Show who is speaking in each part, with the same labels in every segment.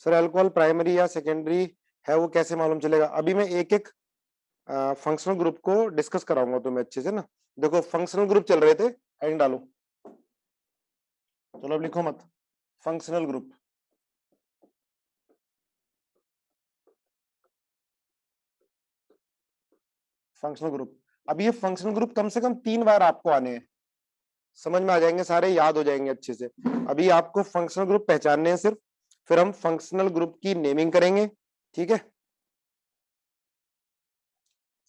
Speaker 1: Sir alcohol primary या secondary है वो कैसे मालूम चलेगा? अभी मैं एक एक फंक्शनल ग्रुप को डिस्कस कराऊंगा तुम्हें अच्छे से ना। देखो फंक्शनल ग्रुप चल रहे थे, हेडिंग डालो। चलो अब लिखो मत, फंक्शनल ग्रुप। फंक्शनल ग्रुप, अब ये फंक्शनल ग्रुप कम से कम 3 बार आपको आने हैं, समझ में आ जाएंगे सारे, याद हो जाएंगे अच्छे से। अभी आपको फंक्शनल ग्रुप पहचानने हैं सिर्फ, फिर हम फंक्शनल ग्रुप की नेमिंग करेंगे, ठीक है,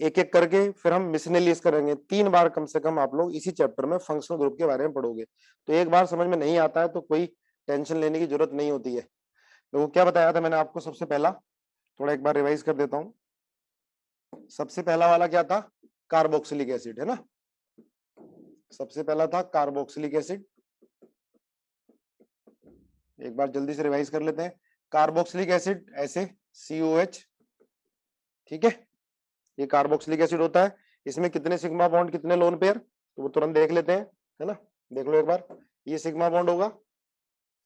Speaker 1: एक एक करके, फिर हम मिसलेनियस करेंगे। 3 बार कम से कम आप लोग इसी चैप्टर में फंक्शनल ग्रुप के बारे में पढ़ोगे। तो एक बार समझ में नहीं आता है तो कोई टेंशन लेने की जरूरत नहीं होती है। तो क्या बताया था मैंने आपको? सबसे पहला, थोड़ा एक बार रिवाइज कर देता हूं। सबसे पहला वाला क्या था? कार्बोक्सिलिक एसिड, है ना। सबसे पहला था कार्बोक्सिलिक एसिड। एक बार जल्दी से रिवाइज कर लेते हैं। कार्बोक्सिलिक एसिड ऐसे COH, ठीक है, ये कार्बोक्सिलिक एसिड होता है। इसमें कितने सिग्मा बॉन्ड, कितने लोन पेयर, तो वो तुरंत देख लेते हैं, है ना। देख लो एक बार, ये सिग्मा बॉन्ड होगा,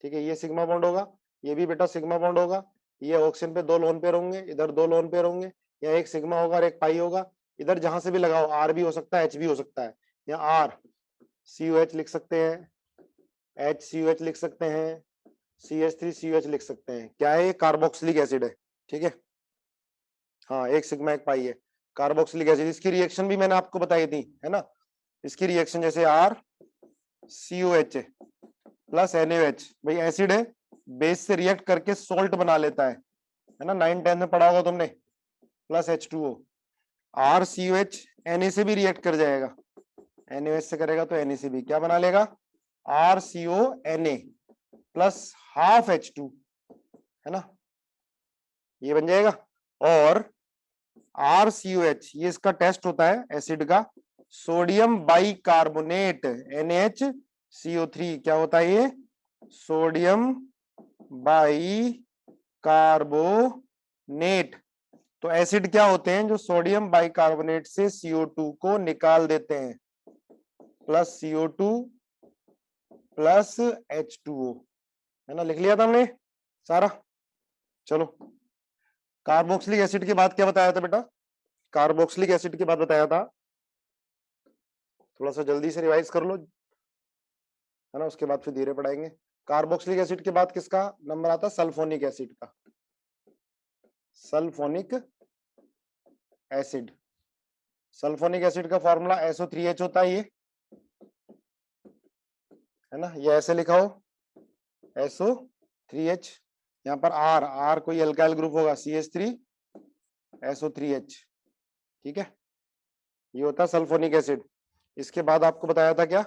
Speaker 1: ठीक है, ये सिग्मा बॉन्ड होगा, ये भी बेटा सिग्मा बॉन्ड होगा। ये ऑक्सीजन पे 2 लोन पेयर होंगे, इधर 2 लोन पेयर होंगे, या एक सिग्मा होगा और एक पाई होगा। इधर जहां से भी लगाओ, आर भी हो सकता है, एच भी हो सकता है। यहाँ आर COH लिख सकते हैं, HCOH लिख सकते हैं, CH3COH लिख सकते हैं। क्या है? ये कार्बोक्सिलिक एसिड है, ठीक है। हाँ, एक सिग्मा एक पाई है कार्बोक्सिलिक एसिड। इसकी रिएक्शन भी मैंने आपको बताई थी, है ना। इसकी रिएक्शन जैसे RCOH प्लस NaOH, भाई एसिड है, बेस से रिएक्ट करके सोल्ट बना लेता है ना, 9-10 में पढ़ा होगा तुमने, प्लस H2O। RCOH Na से भी रिएक्ट कर जाएगा, NaOH से करेगा तो Na से भी क्या बना लेगा? RCONa प्लस हाफ H2, है ना, ये बन जाएगा। और RCOH, ये इसका टेस्ट होता है एसिड का, सोडियम बाइकार्बोनेट NaHCO3, क्या होता है ये? Sodium by carbonate. तो एसिड क्या होते हैं? जो सोडियम बाइकार्बोनेट से CO2 को निकाल देते हैं, प्लस CO2 प्लस H2O, है ना। लिख लिया था हमने सारा। चलो, कार्बोक्सिलिक एसिड के बाद क्या बताया था बेटा? कार्बोक्सिलिक एसिड के बाद बताया था, थोड़ा सा जल्दी से रिवाइज कर लो, है ना, उसके बाद फिर धीरे पढ़ाएंगे। कार्बोक्सिलिक एसिड के बाद किसका नंबर आता है? सल्फोनिक एसिड का। सल्फोनिक एसिड, सल्फोनिक एसिड का फॉर्मूला SO3H होता है, ये, है ना, ये ऐसे लिखा हो SO3H। यहाँ पर R कोई एल्काइल ग्रुप होगा, CH3SO3H, ठीक है, ये होता है सल्फोनिक एसिड। इसके बाद आपको बताया था क्या?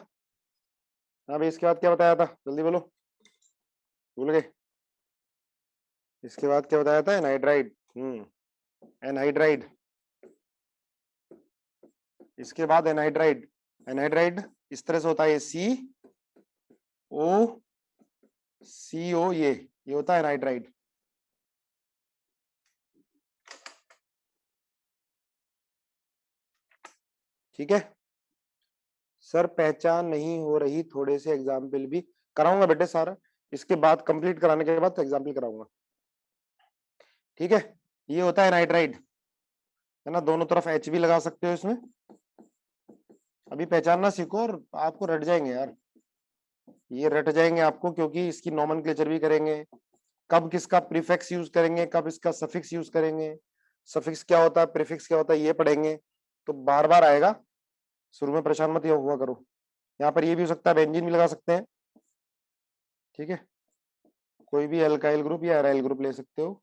Speaker 1: हाँ भाई, इसके बाद क्या बताया था? जल्दी बोलो, भूल गए। इसके बाद क्या बताया था? एनहाइड्राइड। एनहाइड्राइड। इसके बाद एनहाइड्राइड। एनहाइड्राइड इस तरह से होता है, CO ये होता है एनहाइड्राइड। ठीक है सर, पहचान नहीं हो रही, थोड़े से एग्जाम्पल भी कराऊंगा बेटे सारा, इसके बाद कंप्लीट कराने के बाद एग्जाम्पल कराऊंगा, ठीक है। ये होता है एनहाइड्राइड, है ना, दोनों तरफ H भी लगा सकते हो इसमें। अभी पहचानना सीखो और आपको रट जाएंगे यार, ये रट जाएंगे आपको, क्योंकि इसकी नॉमेनक्लेचर भी करेंगे, कब किसका प्रीफिक्स यूज करेंगे, कब इसका सफिक्स यूज करेंगे, सफिक्स क्या होता है, प्रीफिक्स क्या होता है, ये पढ़ेंगे। तो बार बार आएगा, शुरू में परेशान मत हुआ करो। यहाँ पर ये भी हो सकता है, बेंजीन भी लगा सकते हैं, ठीक है, कोई भी एल्काइल ग्रुप या एराइल ग्रुप ले सकते हो।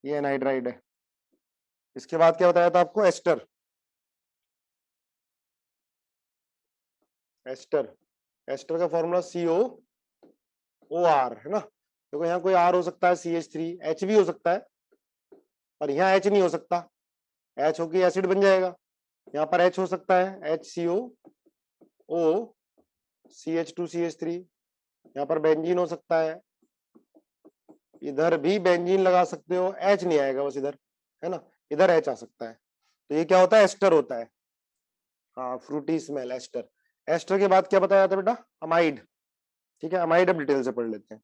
Speaker 1: ये एनहाइड्राइड है। इसके बाद क्या बताया था आपको? एस्टर। एस्टर, एस्टर का फॉर्मूला COOR, है ना। देखो यहाँ कोई R हो सकता है, CH3, H भी हो सकता है, और यहाँ H नहीं हो सकता, H होके एसिड बन जाएगा। यहाँ पर H हो सकता है, HCOO CH2CH3, यहाँ पर बेंजीन हो सकता है, इधर भी बेंजीन लगा सकते हो, H नहीं आएगा बस इधर, है ना, इधर H आ सकता है। तो ये क्या होता है? एस्टर होता है। हाँ, फ्रूटी स्मेल, एस्टर। एस्टर के बाद क्या बताया था बेटा? अमाइड, ठीक है, अमाइड अब डिटेल से पढ़ लेते हैं।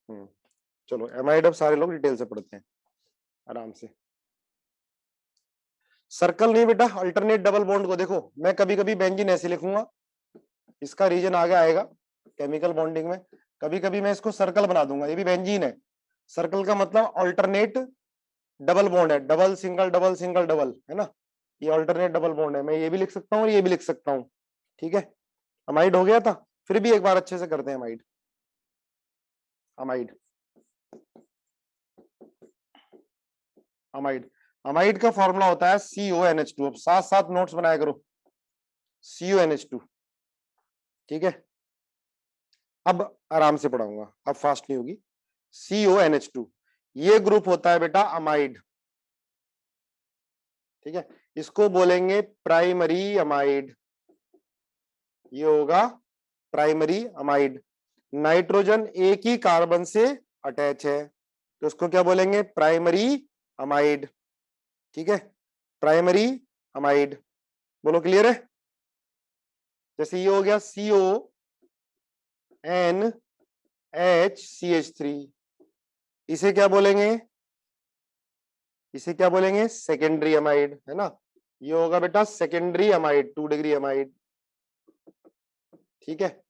Speaker 1: चलो एमाइड अब सारे लोग डिटेल से पढ़ते हैं आराम से। सर्कल नहीं बेटा, अल्टरनेट डबल बॉन्ड को देखो मैं कभी कभी बेंजीन ऐसे लिखूंगा, इसका रीजन आगे आएगा केमिकल बॉन्डिंग में। कभी कभी मैं इसको सर्कल बना दूंगा, ये भी बेंजीन है। सर्कल का मतलब अल्टरनेट डबल बॉन्ड है, डबल सिंगल डबल है ना, ये अल्टरनेट डबल बॉन्ड है। मैं ये भी लिख सकता हूँ और ये भी लिख सकता हूँ। ठीक है, अमाइड हो गया था, फिर भी एक बार अच्छे से करते हैं अमाइड। अमाइड अमाइड अमाइड का फॉर्मूला होता है CONH2। अब साथ साथ नोट्स बनाया करो, CONH2। ठीक है, अब आराम से पढ़ाऊंगा, अब फास्ट नहीं होगी। CONH2 ये ग्रुप होता है बेटा अमाइड। ठीक है, इसको बोलेंगे प्राइमरी अमाइड, ये होगा प्राइमरी अमाइड। नाइट्रोजन एक ही कार्बन से अटैच है तो उसको क्या बोलेंगे, प्राइमरी अमाइड। ठीक है, प्राइमरी अमाइड, बोलो क्लियर है। जैसे ये हो गया CONHCH3, इसे क्या बोलेंगे, इसे क्या बोलेंगे, सेकेंडरी अमाइड, है ना। ये होगा बेटा सेकेंडरी अमाइड, 2 डिग्री अमाइड। ठीक है,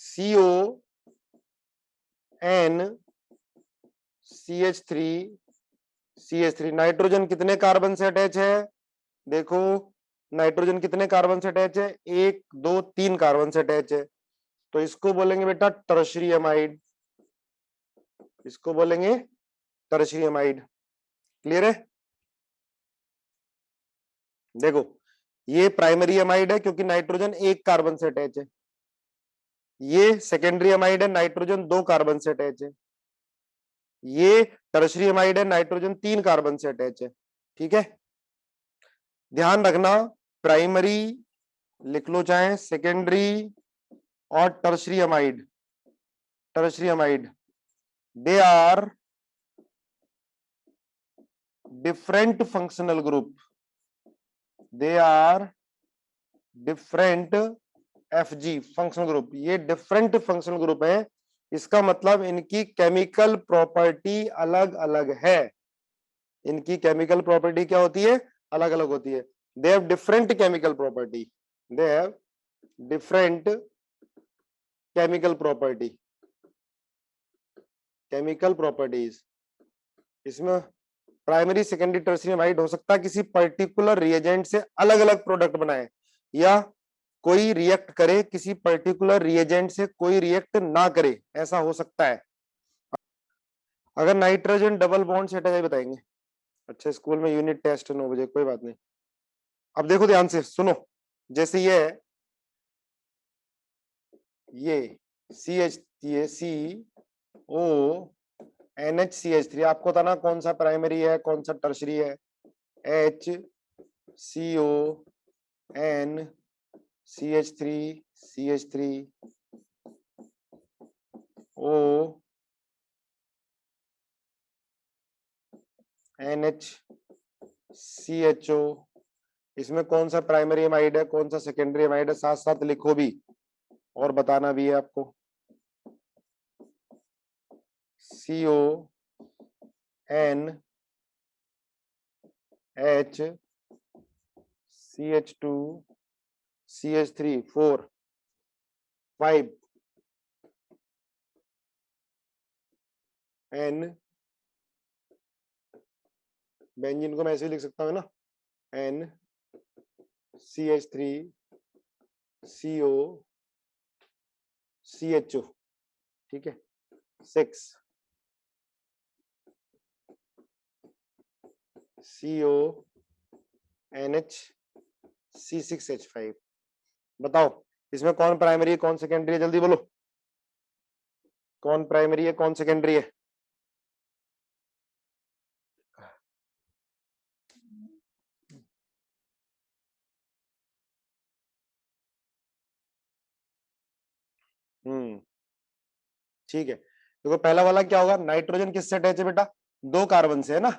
Speaker 1: CONCH3 नाइट्रोजन कितने कार्बन से अटैच है, देखो नाइट्रोजन कितने कार्बन से अटैच है, 1 2 3 कार्बन से अटैच है, तो इसको बोलेंगे बेटा टर्शरी अमाइड, इसको बोलेंगे टर्शरी अमाइड। क्लियर है। देखो ये प्राइमरी अमाइड है क्योंकि नाइट्रोजन 1 कार्बन से अटैच है, ये सेकेंडरी अमाइड है, नाइट्रोजन 2 कार्बन से अटैच है, ये टर्शरी अमाइड है, नाइट्रोजन 3 कार्बन से अटैच है। ठीक है, ध्यान रखना प्राइमरी लिख लो चाहे सेकेंडरी और tertiary amide, they are different functional group, they are different FG functional group, ये डिफरेंट फंक्शनल ग्रुप है। इसका मतलब इनकी केमिकल प्रॉपर्टी अलग अलग है, इनकी केमिकल प्रॉपर्टी क्या होती है, अलग अलग होती है। They have different chemical property, they have different chemical property, chemical properties. इसमें प्राइमरी सेकेंडरी टर्सरी अमाइड हो सकता है किसी पर्टिकुलर रिएजेंट से अलग अलग प्रोडक्ट बनाए, या कोई रिएक्ट करे किसी पर्टिकुलर रिएजेंट से कोई रिएक्ट ना करे, ऐसा हो सकता है। अगर नाइट्रोजन डबल बॉन्ड से हटा जाए बताएंगे। अच्छा स्कूल में यूनिट टेस्ट 9 बजे, कोई बात नहीं। अब देखो ध्यान से सुनो, जैसे ये है, ये CH, ये CONHCH3, आपको था ना कौन सा प्राइमरी है कौन सा टर्शरी है, HCONHCHO, इसमें कौन सा प्राइमरी अमाइड है कौन सा सेकेंडरी अमाइड है, साथ साथ लिखो भी और बताना भी है आपको। CONHCH2 CH3 4 5 N, बेंजीन को मैं ऐसे लिख सकता हूँ ना, NCH3 COCHO। ठीक है, 6 CONHC6H5। बताओ इसमें कौन प्राइमरी है कौन सेकेंडरी है, जल्दी बोलो कौन प्राइमरी है कौन सेकेंडरी है। ठीक है, देखो पहला वाला क्या होगा, नाइट्रोजन किससे अटैच है बेटा, 2 कार्बन से है ना,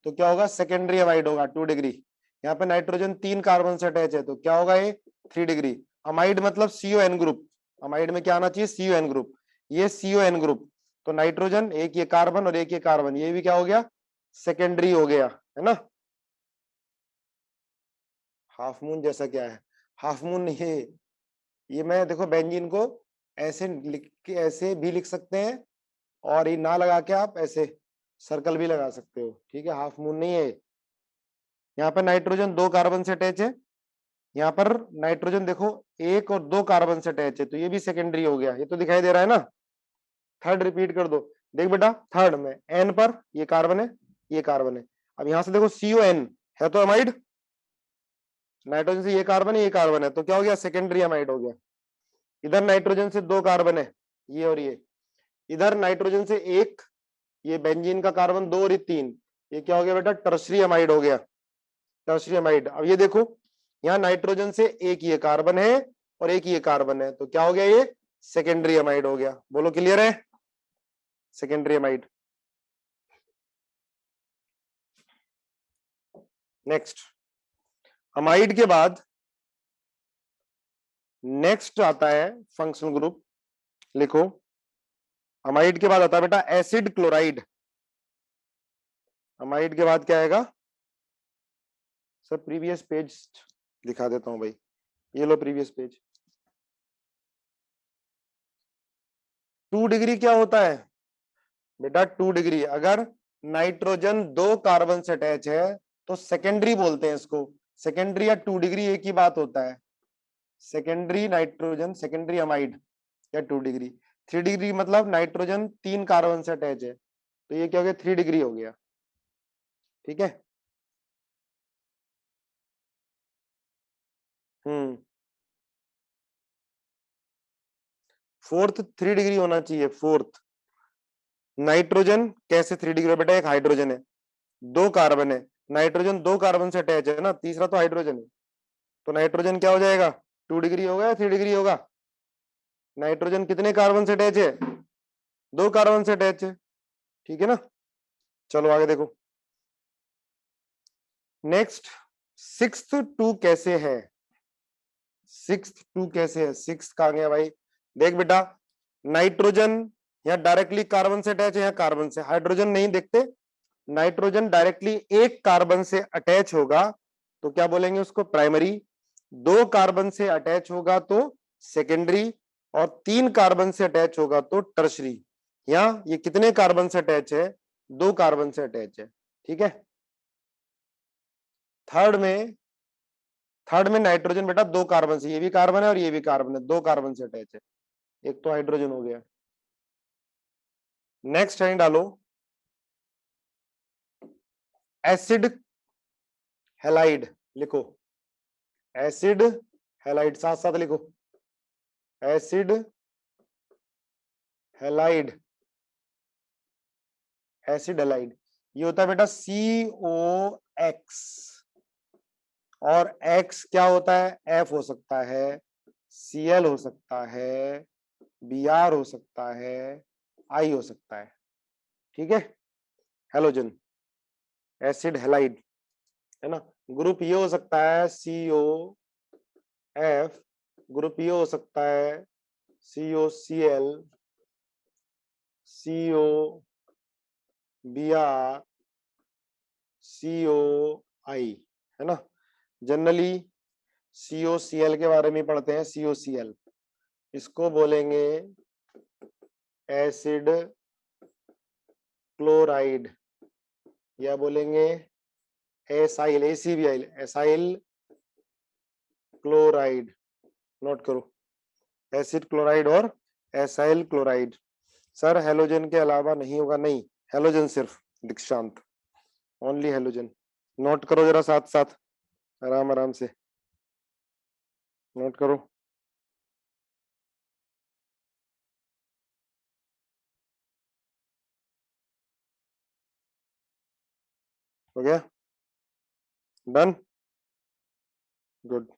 Speaker 1: तो क्या होगा सेकेंडरी अमाइड होगा 2 डिग्री। यहाँ पे नाइट्रोजन 3 कार्बन से अटैच है तो क्या होगा ये 3 डिग्री। अमाइड मतलब CON ग्रुप, अमाइड में क्या आना चाहिए CON ग्रुप, ये CON ग्रुप, तो नाइट्रोजन, एक ये कार्बन और एक ये कार्बन, ये भी क्या हो गया, सेकेंडरी हो गया, है ना। हाफ मून जैसा क्या है, हाफ मून नहीं है ये। मैं देखो बेंजीन को ऐसे लिख के ऐसे भी लिख सकते हैं, और ये ना लगा के आप ऐसे सर्कल भी लगा सकते हो, ठीक है, हाफ मून नहीं है। यहाँ पर नाइट्रोजन 2 कार्बन से अटैच है, यहाँ पर नाइट्रोजन देखो 1 और 2 कार्बन से अटैच है, तो ये भी सेकेंडरी हो गया, ये तो दिखाई दे रहा है ना। थर्ड रिपीट कर दो, देख बेटा थर्ड में एन पर ये कार्बन है, ये कार्बन है। अब यहां से देखो CON है तो अमाइड, नाइट्रोजन से ये कार्बन है, ये कार्बन है, तो क्या हो गया, सेकेंडरी अमाइड हो गया। इधर नाइट्रोजन से 2 कार्बन है, ये और ये, इधर नाइट्रोजन से एक, ये बेंजीन का कार्बन 2 और ये 3, ये क्या हो गया बेटा, टर्शरी अमाइड हो गया, टर्शरी अमाइड। अब ये देखो यहाँ नाइट्रोजन से एक ये कार्बन है और एक ये कार्बन है, तो क्या हो गया, ये सेकेंडरी अमाइड हो गया। बोलो क्लियर है, सेकेंडरी अमाइड। नेक्स्ट, अमाइड के बाद नेक्स्ट आता है फंक्शनल ग्रुप, लिखो। अमाइड के बाद आता है बेटा एसिड क्लोराइड। अमाइड के बाद क्या आएगा सर, प्रीवियस पेज दिखा देता हूं भाई, ये लो प्रीवियस पेज। 2 डिग्री क्या होता है बेटा, 2 डिग्री अगर नाइट्रोजन 2 कार्बन से अटैच है तो सेकेंडरी बोलते हैं इसको। सेकेंडरी या 2 डिग्री एक ही बात होता है, सेकेंडरी नाइट्रोजन, सेकेंडरी अमाइड या 2 डिग्री। 3 डिग्री मतलब नाइट्रोजन 3 कार्बन से अटैच है, तो ये क्या हो गया, 3 डिग्री हो गया, ठीक है। फोर्थ 3 डिग्री होना चाहिए, फोर्थ। नाइट्रोजन कैसे 3 डिग्री बेटा, एक हाइड्रोजन है, 2 कार्बन है, नाइट्रोजन 2 कार्बन से अटैच है ना, तीसरा तो हाइड्रोजन है, तो नाइट्रोजन क्या हो जाएगा, 2 डिग्री होगा या 3 डिग्री होगा। नाइट्रोजन कितने कार्बन से अटैच है, 2 कार्बन से अटैच है, ठीक है ना। चलो आगे देखो। नेक्स्ट, 6th 2 कैसे है, 6th 2 कैसे है, 6 कहां गया भाई, देख बेटा नाइट्रोजन यहाँ डायरेक्टली कार्बन से अटैच है, यहाँ कार्बन से, हाइड्रोजन नहीं देखते, नाइट्रोजन डायरेक्टली एक कार्बन से अटैच होगा तो क्या बोलेंगे उसको, प्राइमरी। 2 कार्बन से अटैच होगा तो सेकेंडरी, और 3 कार्बन से अटैच होगा तो टर्शरी। यहाँ ये कितने कार्बन से अटैच है, 2 कार्बन से अटैच है, ठीक है। थर्ड में, थर्ड में नाइट्रोजन बेटा 2 कार्बन से, ये भी कार्बन है और ये भी कार्बन है, 2 कार्बन से अटैच है, एक तो हाइड्रोजन हो गया। नेक्स्ट लाइन डालो, एसिड हैलाइड लिखो, एसिड हैलाइड साथ साथ लिखो, एसिड हैलाइड, एसिड हैलाइड, ये होता है बेटा COX, और X क्या होता है, F हो सकता है, Cl हो सकता है, Br हो सकता है, I हो सकता है, ठीक है। हेलोजन, एसिड हैलाइड, है ना। ग्रुप ये हो सकता है COF, ग्रुप ये हो सकता है COCl, COBr, COI, है ना। जनरली COCl के बारे में पढ़ते हैं, COCl, इसको बोलेंगे एसिड क्लोराइड, या बोलेंगे acyl, ACBl, acyl chloride, note करो, एसिड क्लोराइड और एसाइल क्लोराइड। सर हेलोजन के अलावा नहीं होगा, नहीं, हेलोजन सिर्फ, दीक्षांत, ओनली हेलोजन। नोट करो जरा साथ साथ, आराम आराम से नोट करो। हो गया, डन, गुड।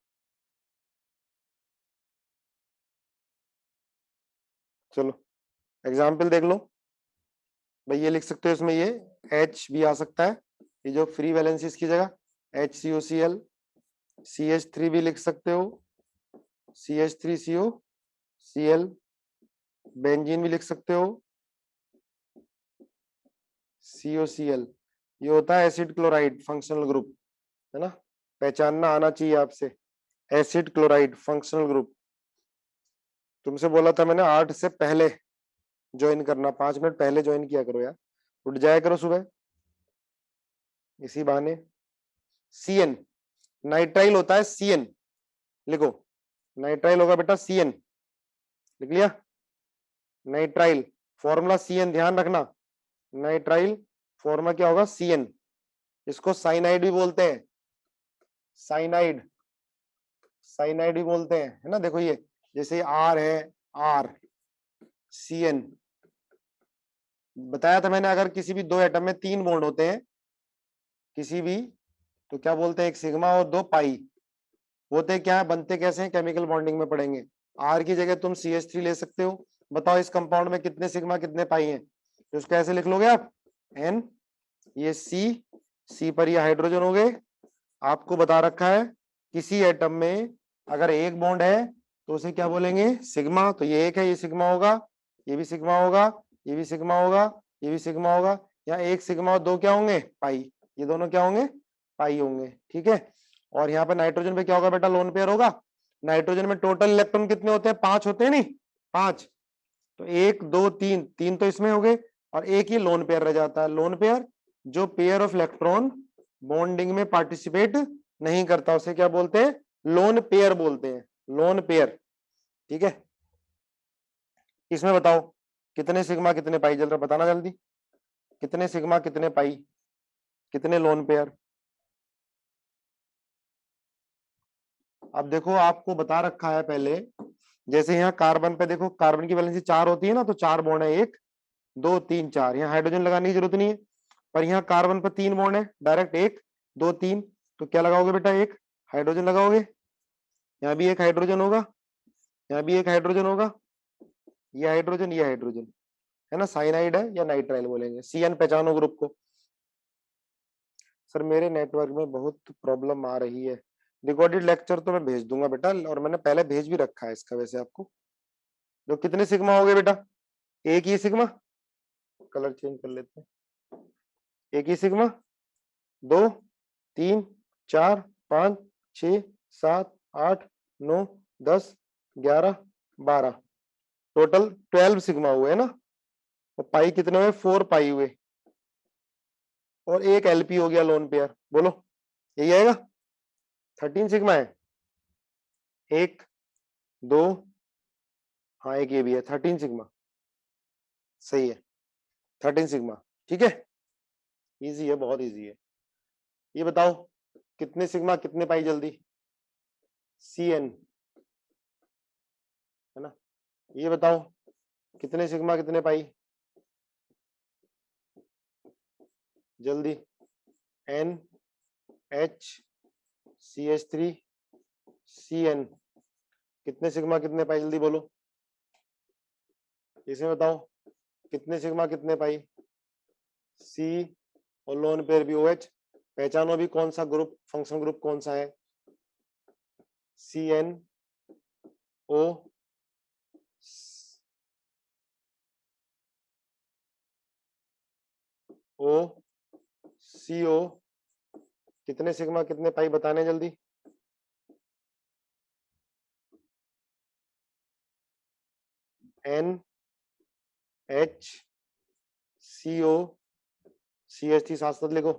Speaker 1: चलो एग्जाम्पल देख लो भाई, ये लिख सकते हो इसमें, ये H भी आ सकता है, ये जो फ्री वैलेंसी इसकी जगह HCOCl, CH3 भी लिख सकते हो, CH3COCl, बेंजीन भी लिख सकते हो, COCl, ये होता है एसिड क्लोराइड फंक्शनल ग्रुप, है ना, पहचानना आना चाहिए आपसे। एसिड क्लोराइड फंक्शनल ग्रुप, तुमसे बोला था मैंने 8 से पहले ज्वाइन करना, 5 मिनट पहले ज्वाइन किया करो यार, उठ जाया करो सुबह इसी बहाने। CN, नाइट्राइल होता है CN, लिखो, नाइट्राइल होगा बेटा CN, लिख लिया, नाइट्राइल फॉर्मूला CN, ध्यान रखना, नाइट्राइल फॉर्मूला क्या होगा CN। इसको साइनाइड भी बोलते हैं, साइनाइड, साइनाइड भी बोलते हैं, है ना, देखो ये जैसे R है, R CN, बताया था मैंने, अगर किसी भी दो एटम में 3 बॉन्ड होते हैं किसी भी, तो क्या बोलते हैं, एक सिग्मा और 2 पाई, होते क्या है, बनते कैसे हैं, केमिकल बॉन्डिंग में पढ़ेंगे। R की जगह तुम CH3 ले सकते हो, बताओ इस कंपाउंड में कितने सिग्मा कितने पाई हैं, तो उसको ऐसे लिख लोगे आप N, ये C पर ये हाइड्रोजन हो गए। आपको बता रखा है किसी एटम में अगर एक बॉन्ड है तो उसे क्या बोलेंगे, सिग्मा, तो ये एक है, ये सिग्मा होगा, ये भी सिग्मा होगा, ये भी सिग्मा होगा, ये भी सिग्मा होगा, यहाँ एक सिग्मा और 2 क्या होंगे, पाई, ये दोनों क्या होंगे, पाई होंगे, ठीक है। और यहाँ पे नाइट्रोजन पे क्या होगा बेटा, लोन पेयर होगा। नाइट्रोजन में टोटल इलेक्ट्रॉन कितने होते हैं, 5 होते हैं, नहीं 5, तो 1 2 3, 3 तो इसमें हो गए, और एक ही लोन पेयर रह जाता है। लोन पेयर जो पेयर ऑफ इलेक्ट्रॉन बॉन्डिंग में पार्टिसिपेट नहीं करता, उसे क्या बोलते हैं, लोन पेयर बोलते हैं, लोन पेयर, ठीक है। इसमें बताओ कितने सिग्मा कितने पाई, जल्दी बताना जल्दी, कितने सिग्मा कितने पाई, कितने लोन पेयर। अब देखो आपको बता रखा है पहले, जैसे यहाँ कार्बन पे देखो, कार्बन की वैलेंसी 4 होती है ना, तो 4 बॉन्ड है, 1 2 3 4, यहाँ हाइड्रोजन लगाने की जरूरत नहीं है, पर यहाँ कार्बन पर 3 बॉन्ड है, डायरेक्ट 1 2 3, तो क्या लगाओगे बेटा, एक हाइड्रोजन लगाओगे, यहाँ भी एक हाइड्रोजन होगा, यहाँ भी एक हाइड्रोजन होगा, ये हाइड्रोजन, ये हाइड्रोजन, है ना, साइनाइड है या नाइट्राइल बोलेंगे। CN पहचानो ग्रुप को। सर मेरे नेटवर्क में बहुत प्रॉब्लम आ रही है, रिकॉर्डेड लेक्चर तो मैं भेज दूंगा बेटा, और मैंने पहले भेज भी रखा है इसका वैसे आपको। तो कितने सिग्मा हो गए बेटा, एक ही सिग्मा, कलर चेंज कर लेते हैं, एक ही सिग्मा, 2 3 4 5 6 7 8 9 10 11 12, टोटल 12 सिग्मा हुए, है ना, और पाई कितने हुए, 4 पाई हुए, और एक LP हो गया लोन पेयर, बोलो यही आएगा, 13 सिग्मा है, 1 2, हाँ एक ये भी है, 13 सिग्मा, सही है, 13 सिग्मा, ठीक है, इजी है, बहुत इजी है। ये बताओ कितने सिग्मा कितने पाई, जल्दी, CN, है ना, ये बताओ कितने सिग्मा कितने पाई, जल्दी, N H CH3 CN, कितने सिग्मा कितने पाई, जल्दी बोलो, इसमें बताओ कितने सिग्मा कितने पाई, C और लोन पेयर भी OH, पहचानो भी कौन सा ग्रुप, फंक्शन ग्रुप कौन सा है, CNO CO, कितने सिग्मा कितने पाई बताने जल्दी, N H CO CH3 साथ साथ लिखो,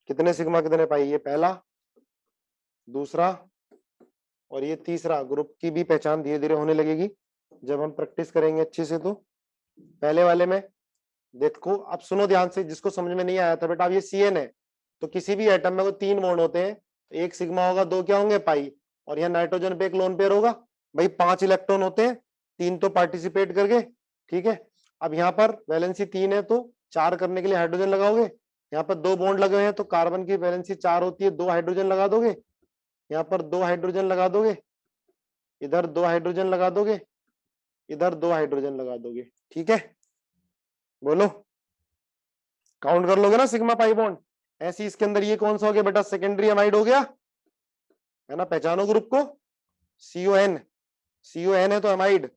Speaker 1: कितने सिग्मा कितने पाई, ये पहला, दूसरा और ये तीसरा। ग्रुप की भी पहचान धीरे धीरे होने लगेगी जब हम प्रैक्टिस करेंगे अच्छे से। तो पहले वाले में देखो, अब सुनो ध्यान से, जिसको समझ में नहीं आया था बेटा, अब ये CN है, तो किसी भी एटम में वो 3 बॉन्ड होते हैं, एक सिग्मा होगा, 2 क्या होंगे, पाई, और यहाँ नाइट्रोजन पे एक लोन पेयर होगा, भाई 5 इलेक्ट्रॉन होते हैं, 3 तो पार्टिसिपेट कर गए, ठीक है। अब यहाँ पर वैलेंसी 3 है, तो 4 करने के लिए हाइड्रोजन लगाओगे, यहाँ पर 2 बॉन्ड लगे हैं, तो कार्बन की वैलेंसी 4 होती है, 2 हाइड्रोजन लगा दोगे, यहाँ पर 2 हाइड्रोजन लगा दोगे, इधर 2 हाइड्रोजन लगा दोगे, इधर 2 हाइड्रोजन लगा दोगे, ठीक है, बोलो काउंट कर लोगे ना सिग्मा पाई बॉन्ड। ऐसी इसके अंदर ये कौन सा हो गया बेटा, सेकेंडरी अमाइड हो गया, है ना, पहचानो ग्रुप को, CON, CON है तो अमाइड,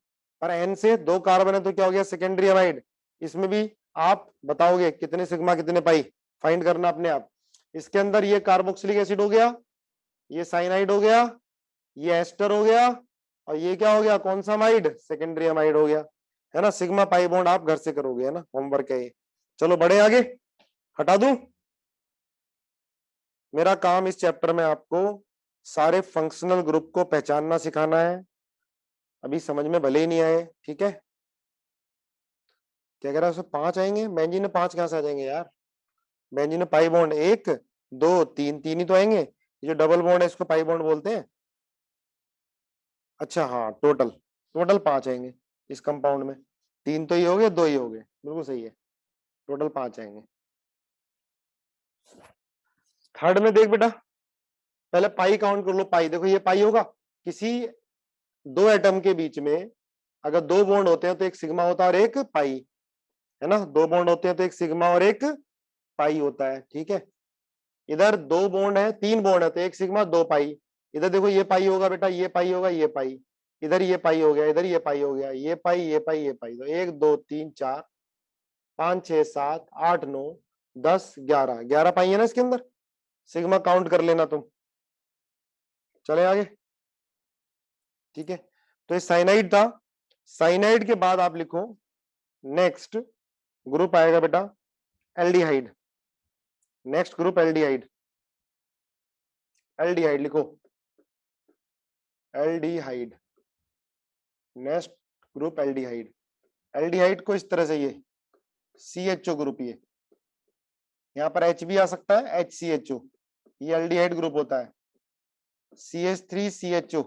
Speaker 1: पर N से 2 कार्बन है तो क्या हो गया, सेकेंडरी अमाइड। इसमें भी आप बताओगे कितने सिग्मा कितने पाई, फाइंड करना अपने आप। इसके अंदर ये कार्बोक्सिलिक एसिड हो गया, ये साइनाइड हो गया, ये एस्टर हो गया, और ये क्या हो गया, कौन सा अमाइड, सेकेंडरी अमाइड हो गया, है ना। सिग्मा पाई बॉन्ड आप घर से करोगे, है ना, होमवर्क है ये। चलो बढ़े आगे, हटा दूं। मेरा काम इस चैप्टर में आपको सारे फंक्शनल ग्रुप को पहचानना सिखाना है। अभी समझ में भले ही नहीं आए, ठीक है। क्या कह रहा है, उसमें 5 आएंगे, बेंजीन में 5 कहां से आ जाएंगे यार। बेंजीन में पाई बॉन्ड 1 2 3, 3 ही तो आएंगे। ये जो डबल बॉन्ड है इसको पाई बॉन्ड बोलते हैं। अच्छा हाँ, टोटल टोटल 5 आएंगे इस कंपाउंड में। 3 तो ही हो गए, 2 ही हो गए, बिल्कुल सही है। टोटल 5 आएंगे। थर्ड में देख बेटा, पहले पाई काउंट कर लो। पाई देखो, ये पाई होगा। किसी दो एटम के बीच में अगर 2 बॉन्ड होते हैं तो एक सिग्मा होता है और एक पाई, है ना। 2 बॉन्ड होते हैं तो एक सिग्मा और एक पाई होता है, ठीक है। इधर 2 बॉन्ड है, 3 बॉन्ड है तो एक सिग्मा 2 पाई। इधर देखो ये पाई होगा बेटा, ये पाई होगा, ये पाई, इधर ये पाई हो गया, इधर ये पाई हो गया, ये पाई ये पाई ये पाई। तो 1 2 3 4 5 6 7 8 9 10 11, 11 पाई है ना इसके अंदर। सिग्मा काउंट कर लेना तुम। चले आगे, ठीक है। तो ये साइनाइड था। साइनाइड के बाद आप लिखो नेक्स्ट ग्रुप आएगा बेटा aldehyde. Next group aldehyde. Aldehyde लिखो, aldehyde. Next group aldehyde. Aldehyde को इस तरह से, ये CHO ग्रुप, ये यहाँ पर H भी आ सकता है, HCHO, ये एल्डिहाइड ग्रुप होता है। CH3CHO,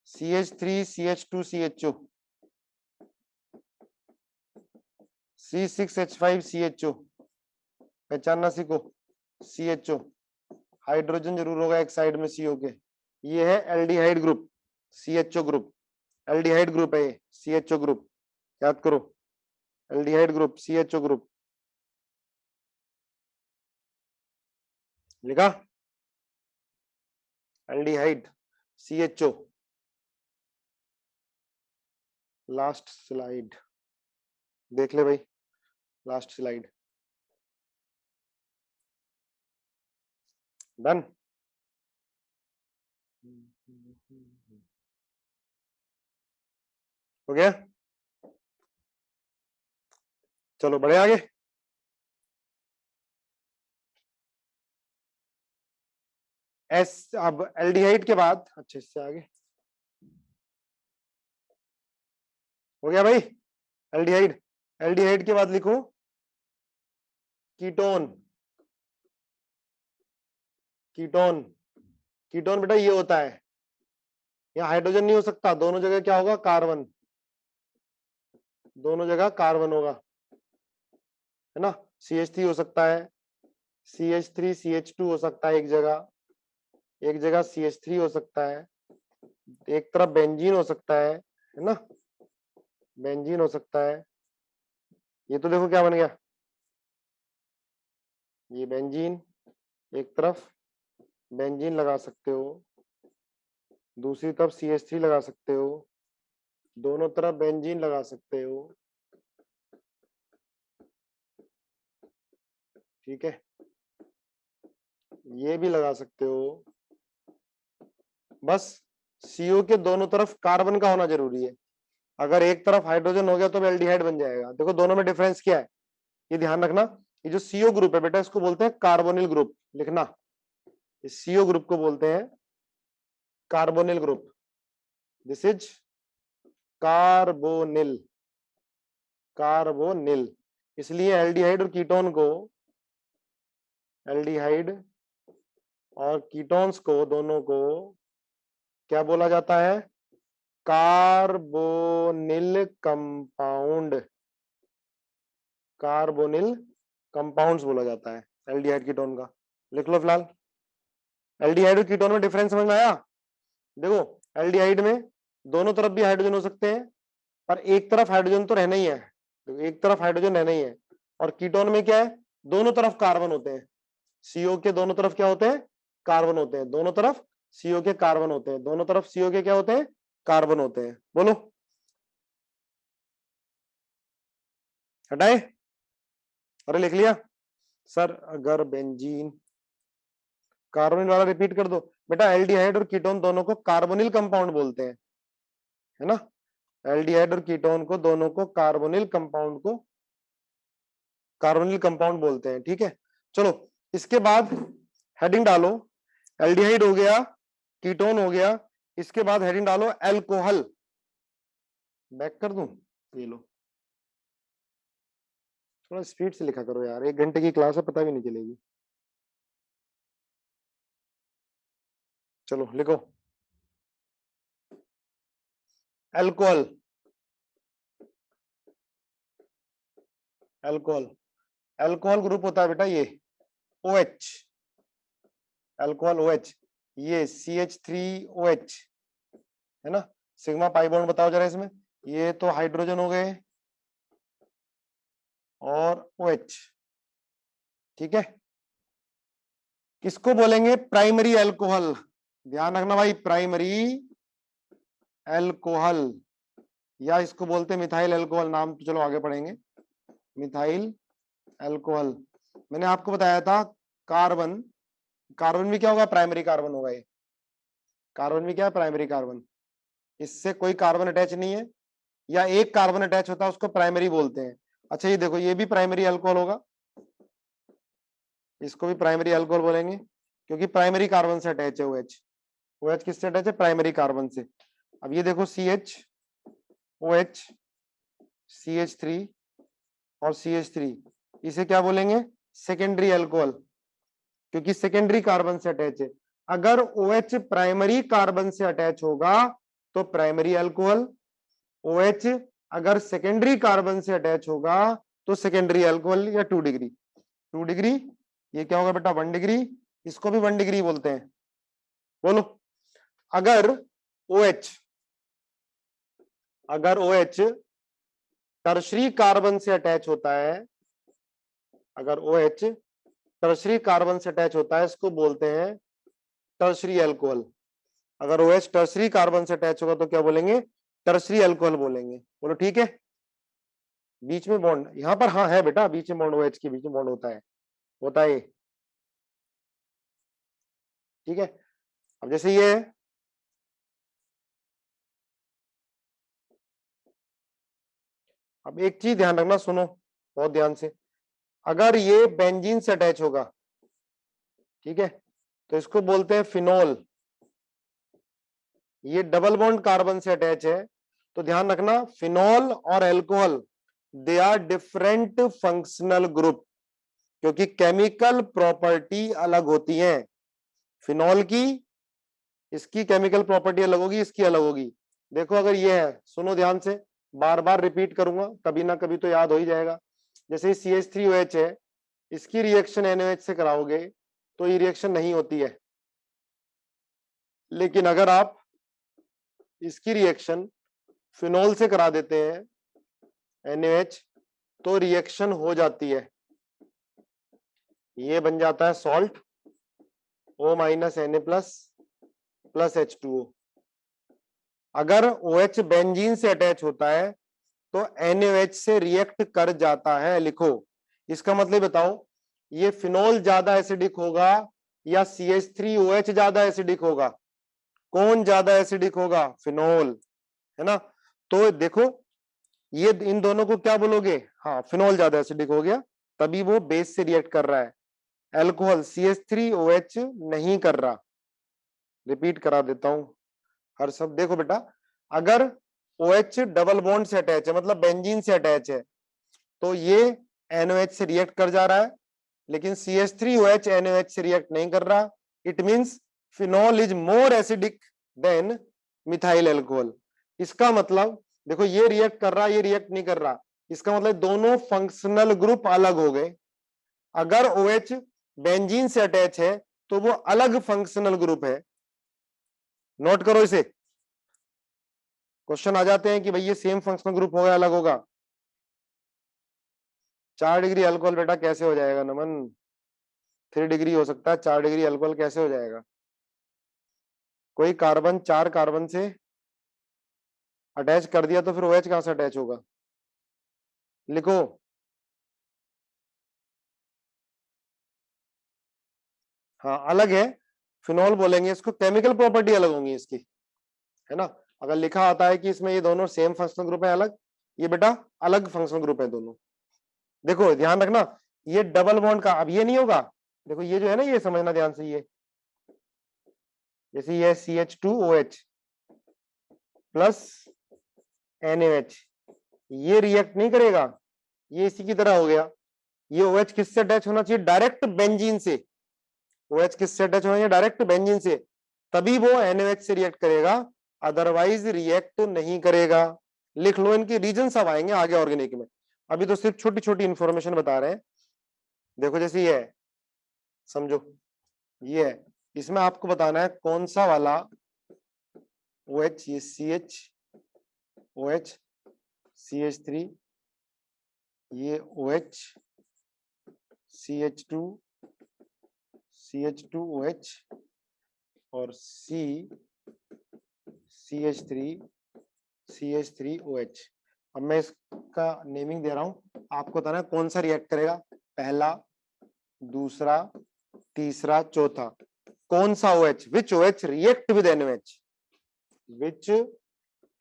Speaker 1: CH3CH2CHO, C6H5CHO, पहचानना सीखो। CHO हाइड्रोजन जरूर होगा एक साइड में CO के। ये है aldehyde group, CHO group. Aldehyde group है ये, CHO ग्रुप, याद करो। एल्डिहाइड ग्रुप, CHO ग्रुप, लिखा। Aldehyde CHO। लास्ट स्लाइड देख ले भाई, लास्ट स्लाइड। डन। हो गया, चलो बढ़े आगे। एस, अब एल्डिहाइड के बाद अच्छे से आगे हो गया भाई। एल्डिहाइड, एल्डिहाइड के बाद लिखो कीटोन। कीटोन, कीटोन बेटा ये होता है, यहाँ हाइड्रोजन नहीं हो सकता, दोनों जगह क्या होगा, कार्बन। दोनों जगह कार्बन होगा, है ना। CH3 हो सकता है, CH3 CH2 हो सकता है एक जगह CH3 हो सकता है, एक तरफ बेंजीन हो सकता है ना, बेंजीन हो सकता है। ये तो देखो क्या बन गया, ये बेंजीन, एक तरफ बेंजीन लगा सकते हो, दूसरी तरफ CH3 लगा सकते हो, दोनों तरफ बेंजीन लगा सकते हो, ठीक है। ये भी लगा सकते हो। बस CO के दोनों तरफ कार्बन का होना जरूरी है। अगर एक तरफ हाइड्रोजन हो गया तो एल्डिहाइड बन जाएगा। देखो दोनों में डिफरेंस क्या है, ये ध्यान रखना। ये जो CO ग्रुप है बेटा, इसको बोलते हैं कार्बोनिल ग्रुप, लिखना। इस CO ग्रुप को बोलते हैं carbonyl group. This is carbonyl, carbonyl. इसलिए एल्डिहाइड और कीटोन को, एल्डिहाइड और कीटोन्स को, दोनों को क्या बोला जाता है, कार्बोनिल कंपाउंड। कार्बोनिल कंपाउंड्स बोला जाता है एल्डिहाइड कीटोन का। लिख लो फिलहाल। एल्डिहाइड और कीटोन में डिफरेंस समझ में आया। देखो एल्डिहाइड में दोनों तरफ भी हाइड्रोजन हो सकते हैं, पर एक तरफ हाइड्रोजन तो रहना ही है, तो एक तरफ हाइड्रोजन रहना ही है। और कीटोन में क्या है, दोनों तरफ कार्बन होते हैं। CO के दोनों तरफ क्या होते हैं, कार्बन होते हैं। दोनों तरफ CO के कार्बन होते हैं, दोनों तरफ CO के क्या होते हैं, कार्बन होते हैं। बोलो। हटाए? अरे लिख लिया सर। अगर बेंजीन कार्बोनिल वाला रिपीट कर दो बेटा। एल्डिहाइड और कीटोन दोनों को कार्बोनिल कंपाउंड बोलते हैं, है ना। एल्डिहाइड और कीटोन को दोनों को कार्बोनिल कंपाउंड बोलते हैं, ठीक है। चलो इसके बाद हेडिंग डालो। एल्डिहाइड हो गया, कीटोन हो गया, इसके बाद हेडिंग डालो एल्कोहल। बैक कर दूं? ये लो, थोड़ा स्पीड से लिखा करो यार, 1 घंटे की क्लास है, पता भी नहीं चलेगी। चलो लिखो एल्कोहल। एल्कोहल, एल्कोहल ग्रुप होता है बेटा ये OH, एल्कोहल OH, ये CH3OH, है ना। सिग्मा पाई बॉन्ड बताओ जरा इसमें। ये तो हाइड्रोजन हो गए और OH, ठीक है। किसको बोलेंगे? Primary alcohol. ध्यान रखना भाई, प्राइमरी अल्कोहल, या इसको बोलते हैं मिथाइल अल्कोहल। नाम तो चलो आगे पढ़ेंगे। Methyl alcohol. मैंने आपको बताया था कार्बन, कार्बन में क्या होगा? प्राइमरी कार्बन होगा ये। कार्बन में क्या है? Primary carbon. इससे कोई कार्बन अटैच नहीं है, या एक कार्बन अटैच होता है उसको प्राइमरी बोलते हैं। अच्छा ये देखो, ये भी प्राइमरी अल्कोहल होगा, इसको भी प्राइमरी अल्कोहल बोलेंगे, क्योंकि प्राइमरी कार्बन से अटैच है OH। OH किससे अटैच है? प्राइमरी कार्बन से। अब ये देखो CH, OH, CH3 और CH3, इसे क्या बोलेंगे? सेकेंडरी अल्कोहल, क्योंकि सेकेंडरी कार्बन से अटैच है। अगर OH प्राइमरी कार्बन से अटैच होगा तो प्राइमरी अल्कोहल। OH अगर सेकेंडरी कार्बन से अटैच होगा तो सेकेंडरी अल्कोहल, या 2 डिग्री। 2 डिग्री, ये क्या होगा बेटा? 1 डिग्री। इसको भी 1 डिग्री बोलते हैं। बोलो, अगर OH, अगर OH टर्शरी कार्बन से अटैच होता है, अगर OH टर्शरी कार्बन से अटैच होता है, इसको बोलते हैं टर्शरी अल्कोहल। अगर OH टर्शरी कार्बन से अटैच होगा तो क्या बोलेंगे? टर्शरी अल्कोहल बोलेंगे। बोलो ठीक है। बीच में बॉन्ड यहां पर, हाँ है बेटा, बीच में बॉन्ड, OH के बीच में बॉन्ड होता है ये, ठीक है। अब जैसे ये है, अब एक चीज ध्यान रखना, सुनो बहुत ध्यान से। अगर ये बेंजीन से अटैच होगा, ठीक है, तो इसको बोलते हैं फिनोल। ये डबल बॉन्ड कार्बन से अटैच है, तो ध्यान रखना, फिनोल और alcohol they are different functional group, क्योंकि केमिकल प्रॉपर्टी अलग होती है। फिनोल की, इसकी केमिकल प्रॉपर्टी अलग होगी, इसकी अलग होगी। देखो अगर ये है, सुनो ध्यान से, बार बार रिपीट करूंगा, कभी ना कभी तो याद हो ही जाएगा। जैसे CH3OH है, इसकी रिएक्शन NaOH से कराओगे तो ये रिएक्शन नहीं होती है, लेकिन अगर आप इसकी रिएक्शन फिनोल से करा देते हैं NaOH, तो रिएक्शन हो जाती है। ये बन जाता है salt, O- Na plus H2O। अगर OH बेंजीन से अटैच होता है तो NaOH से रिएक्ट कर जाता है। लिखो, इसका मतलब बताओ, ये फिनोल ज्यादा एसिडिक होगा या CH3OH ज्यादा एसिडिक होगा? कौन ज्यादा एसिडिक होगा? फिनोल, है ना। तो देखो, ये इन दोनों को क्या बोलोगे? हाँ, फिनोल ज्यादा एसिडिक हो गया, तभी वो बेस से रिएक्ट कर रहा है। अल्कोहल CH3OH नहीं कर रहा। रिपीट करा देता हूं हर शब्द। देखो बेटा, अगर OH डबल बॉन्ड से अटैच है, मतलब बेंजीन से अटैच है, तो ये NaOH से रिएक्ट कर जा रहा है, लेकिन CH3OH NaOH से रिएक्ट नहीं कर रहा। It means phenol is more acidic then methyl alcohol. इसका मतलब देखो, ये रिएक्ट कर रहा, ये रिएक्ट नहीं कर रहा, इसका मतलब दोनों फंक्शनल ग्रुप अलग हो गए। अगर OH बेंजीन से अटैच है तो वो अलग फंक्शनल ग्रुप है। नोट करो इसे, क्वेश्चन आ जाते हैं कि भाई ये सेम फंक्शनल ग्रुप होगा अलग होगा। 4 डिग्री अल्कोहल बेटा कैसे हो जाएगा नमन? 3 डिग्री हो सकता है, 4 डिग्री अल्कोहल कैसे हो जाएगा? कोई कार्बन 4 कार्बन से अटैच कर दिया तो फिर OH कहां से अटैच होगा? लिखो, हाँ अलग है, फिनॉल बोलेंगे इसको, केमिकल प्रॉपर्टी अलग होंगी इसकी, है ना। अगर लिखा आता है कि इसमें ये दोनों सेम फंक्शनल ग्रुप है अलग, ये बेटा अलग फंक्शनल ग्रुप है दोनों। देखो ध्यान रखना, ये डबल बॉन्ड का अब ये नहीं होगा। देखो ये जो है ना, ये समझना ध्यान से, ये जैसे ये CH2OH प्लस NaH, ये रिएक्ट नहीं करेगा, ये इसी की तरह हो गया। ये OH किससे अटैच होना चाहिए? डायरेक्ट बेंजीन से। OH किससे अटैच होना चाहिए? डायरेक्ट बेंजीन से, तभी वो NaOH से रिएक्ट करेगा, अदरवाइज रिएक्ट नहीं करेगा। लिख लो, इनके रीजन सब आएंगे आगे ऑर्गेनिक में, अभी तो सिर्फ छोटी छोटी इंफॉर्मेशन बता रहे हैं। देखो जैसे ये है, समझो ये है, इसमें आपको बताना है कौन सा वाला OH, ये CH OH CH3, ये OH CH2 CH2OH और CH3OH। अब मैं इसका नेमिंग दे रहा हूं, आपको बताना है कौन सा रिएक्ट करेगा, पहला, दूसरा, तीसरा, चौथा। कौन सा OH, which OH react with NaOH, विच,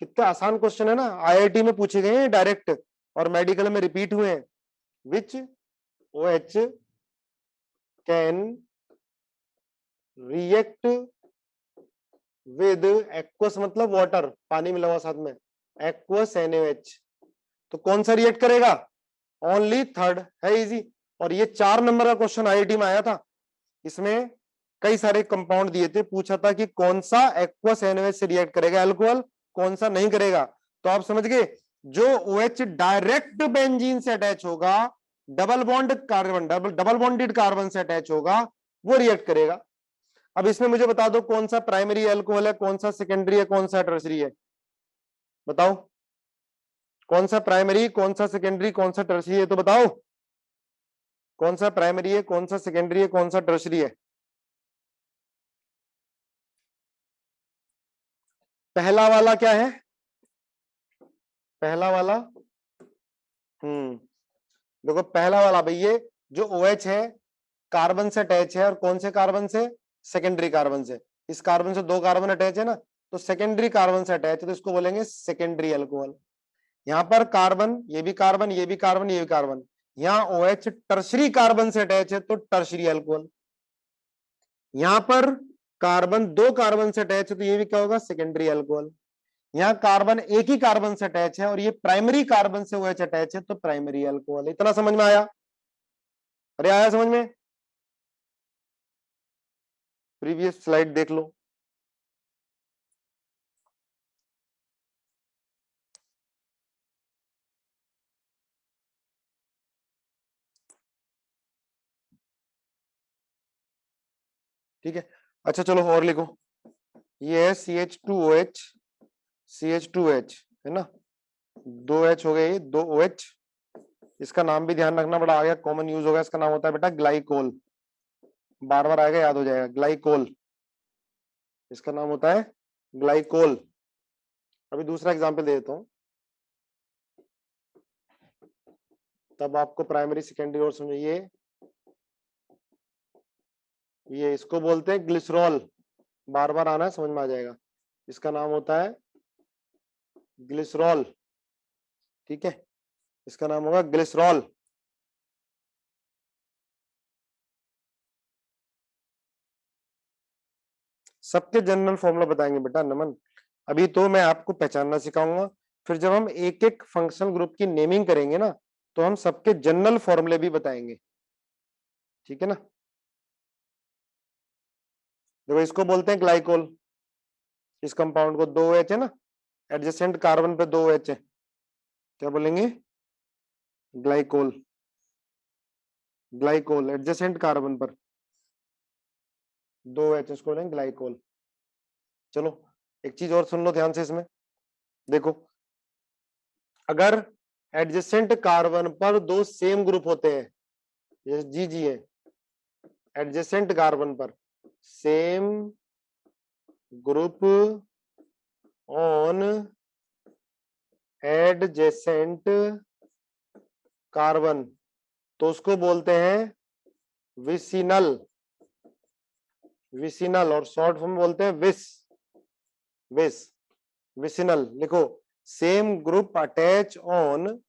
Speaker 1: कितना आसान क्वेश्चन है ना, IIT में पूछे गए हैं डायरेक्ट और मेडिकल में रिपीट हुए हैं। विच OH can react with aqueous, मतलब वाटर, पानी मिला हुआ साथ में, एक्वस NaOH, तो कौन सा रिएक्ट करेगा? ओनली थर्ड, है इजी। और ये 4 नंबर का क्वेश्चन IIT में आया था, इसमें कई सारे कंपाउंड दिए थे, पूछा था कि कौन सा एक्वस NaOH से रिएक्ट करेगा अल्कोहल, कौन सा नहीं करेगा। तो आप समझ गए, जो OH डायरेक्ट बेंजीन से अटैच होगा, double bond carbon, double bonded carbon से अटैच होगा, वो रिएक्ट करेगा। अब इसमें मुझे बता दो कौन सा प्राइमरी अल्कोहल है, कौन सा सेकेंडरी है, कौन सा टर्सरी है, बताओ कौन सा प्राइमरी, कौन सा सेकेंडरी, कौन सा टर्सरी है, तो बताओ कौन सा प्राइमरी है, कौन सा सेकेंडरी है, कौन सा टर्सरी है। पहला वाला क्या है? पहला वाला, देखो पहला वाला भाई, ये जो OH है कार्बन से अटैच है, और कौन से कार्बन से? सेकेंडरी कार्बन से। इस कार्बन से 2 कार्बन अटैच है ना, तो सेकेंडरी कार्बन से अटैच है, तो इसको बोलेंगे सेकेंडरी अल्कोहल। यहाँ पर कार्बन, ये भी कार्बन, ये भी कार्बन, ये भी कार्बन, यहाँ OH टर्सरी कार्बन से अटैच है, तो टर्सरी अल्कोहल। यहाँ पर कार्बन 2 कार्बन से अटैच है, तो ये भी क्या होगा? Secondary alcohol. यहाँ कार्बन एक ही कार्बन से अटैच है और ये प्राइमरी कार्बन से OH अटैच है, तो प्राइमरी अल्कोहल। इतना समझ में आया? अरे आया समझ में? प्रीवियस स्लाइड देख लो। ठीक है, अच्छा चलो और लिखो। ये है CH2OH, CH2H है ना, 2H हो गए, 2OH। इसका नाम भी ध्यान रखना, बड़ा आ गया, कॉमन यूज होगा, इसका नाम होता है बेटा ग्लाइकोल, बार बार आएगा, याद हो जाएगा, ग्लाइकोल, इसका नाम होता है ग्लाइकोल। अभी दूसरा एग्जांपल दे देता हूं, तब आपको प्राइमरी सेकेंडरी और समझिए। ये इसको बोलते हैं ग्लिसरॉल, बार बार आना है, समझ में आ जाएगा। इसका नाम होता है ग्लिसरॉल, ठीक है, इसका नाम होगा ग्लिसरॉल। सबके जनरल फॉर्मूला बताएंगे बेटा नमन, अभी तो मैं आपको पहचानना सिखाऊंगा, फिर जब हम एक एक फंक्शनल ग्रुप की नेमिंग करेंगे ना, तो हम सबके जनरल फॉर्मूले भी बताएंगे, ठीक है ना। देखो इसको बोलते हैं ग्लाइकोल, इस कंपाउंड को, 2H है ना, एडजेसेंट कार्बन पे 2H है, क्या बोलेंगे? ग्लाइकोल, ग्लाइकोल एडजेसेंट कार्बन पर 2H, इसको बोलेंगे ग्लाइकोल। चलो एक चीज और सुन लो ध्यान से इसमें, देखो अगर एडजेसेंट कार्बन पर 2 सेम ग्रुप होते हैं, ये जी है, एडजेसेंट कार्बन पर same group on adjacent carbon, तो उसको बोलते हैं विसिनल, विसिनल, और शॉर्ट फॉर्म बोलते हैं विस, विस, विसिनल। लिखो, same group attach on,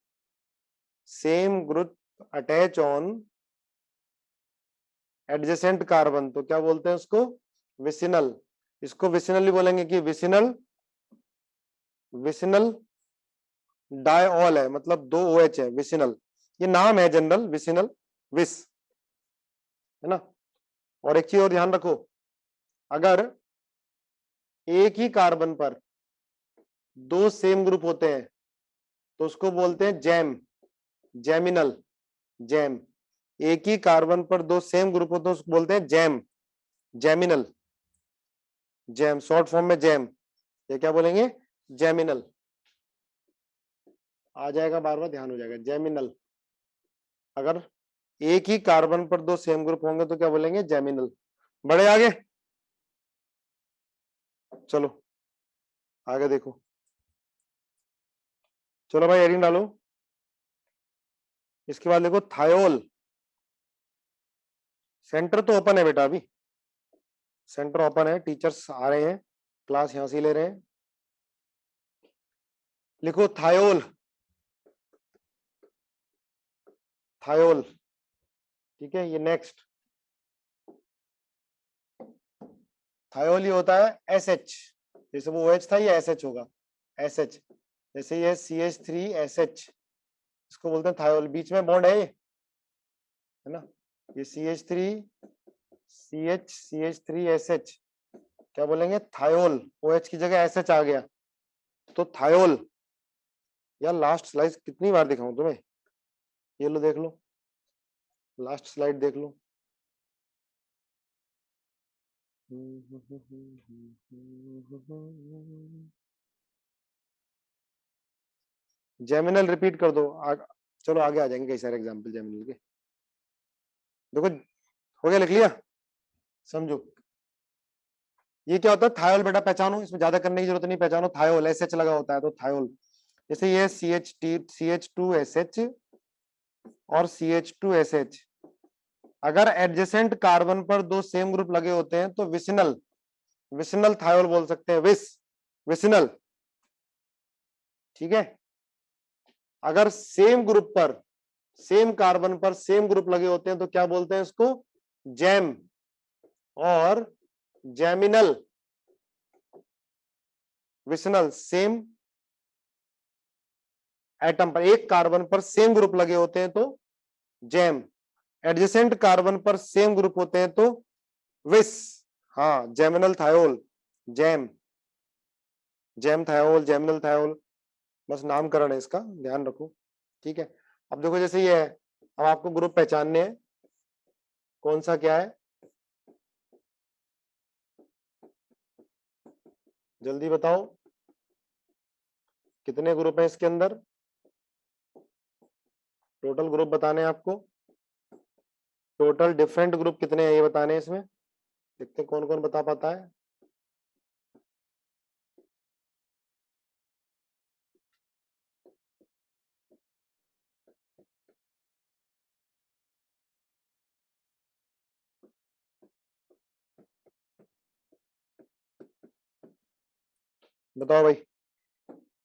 Speaker 1: same group attach on adjacent carbon, तो क्या बोलते हैं उसको? विसिनल। इसको विसिनल ही बोलेंगे कि विसिनल, विसिनल डायऑल है, मतलब दो OH है, विसिनल। ये नाम है जनरल, विसिनल, विस, है ना। और एक चीज और ध्यान रखो, अगर एक ही कार्बन पर दो सेम ग्रुप होते हैं तो उसको बोलते हैं जैम, जैमिनल, जैम। एक ही कार्बन पर दो सेम ग्रुप होते हैं उसको बोलते हैं जैम, जैमिनल, जैम, शॉर्ट फॉर्म में जैम। ये क्या बोलेंगे? जैमिनल। आ जाएगा, बार बार ध्यान हो जाएगा, जैमिनल। अगर एक ही कार्बन पर दो सेम ग्रुप होंगे तो क्या बोलेंगे? जैमिनल। बढ़े आगे, चलो आगे देखो। चलो भाई एरिन डालो। इसके बाद देखो थायोल। सेंटर तो ओपन है बेटा, अभी सेंटर ओपन है, टीचर्स आ रहे हैं, क्लास यहां से ले रहे हैं। लिखो थायोल, थायोल, ठीक है। ये नेक्स्ट थायोल ये होता है SH, जैसे वो OH था, ये SH होगा, SH। जैसे ये CH3SH, इसको बोलते हैं थायोल। बीच में बॉन्ड है ये, है ना, ये CH3 CH3SH, क्या बोलेंगे? थायोल। OH की जगह SH आ गया तो थायोल। यार लास्ट स्लाइड कितनी बार दिखाऊं तुम्हें? ये लो देख लो, लास्ट स्लाइड देख लो। जेमिनल रिपीट कर दो। चलो आगे आ जाएंगे कई सारे एग्जांपल जेमिनल के। देखो, हो गया, लिख लिया, समझो। ये क्या होता है? थायोल बेटा, पहचानो, इसमें ज्यादा करने की जरूरत नहीं, पहचानो। थायोल SH लगा होता है तो थायोल। जैसे ये CH2SH और CH2SH, अगर एडजेसेंट कार्बन पर दो सेम ग्रुप लगे होते हैं तो विसिनल, विसिनल थायोल बोल सकते हैं, विस, विसिनल, ठीक है। अगर सेम ग्रुप पर, सेम कार्बन पर सेम ग्रुप लगे होते हैं तो क्या बोलते हैं इसको? जैम और जैमिनल, विसिनल। सेम एटम पर, एक कार्बन पर सेम ग्रुप लगे होते हैं तो जैम, एडजेसेंट कार्बन पर सेम ग्रुप होते हैं तो विस। हाँ, geminal thiol, gem, gem thiol, geminal thiol, बस नामकरण है इसका, ध्यान रखो, ठीक है। अब देखो जैसे ये है, अब आपको ग्रुप पहचानने हैं, कौन सा क्या है, जल्दी बताओ। कितने ग्रुप हैं इसके अंदर? टोटल ग्रुप बताने हैं आपको, टोटल डिफरेंट ग्रुप कितने हैं ये बताने हैं इसमें। देखते हैं कौन कौन बता पाता है। बताओ भाई,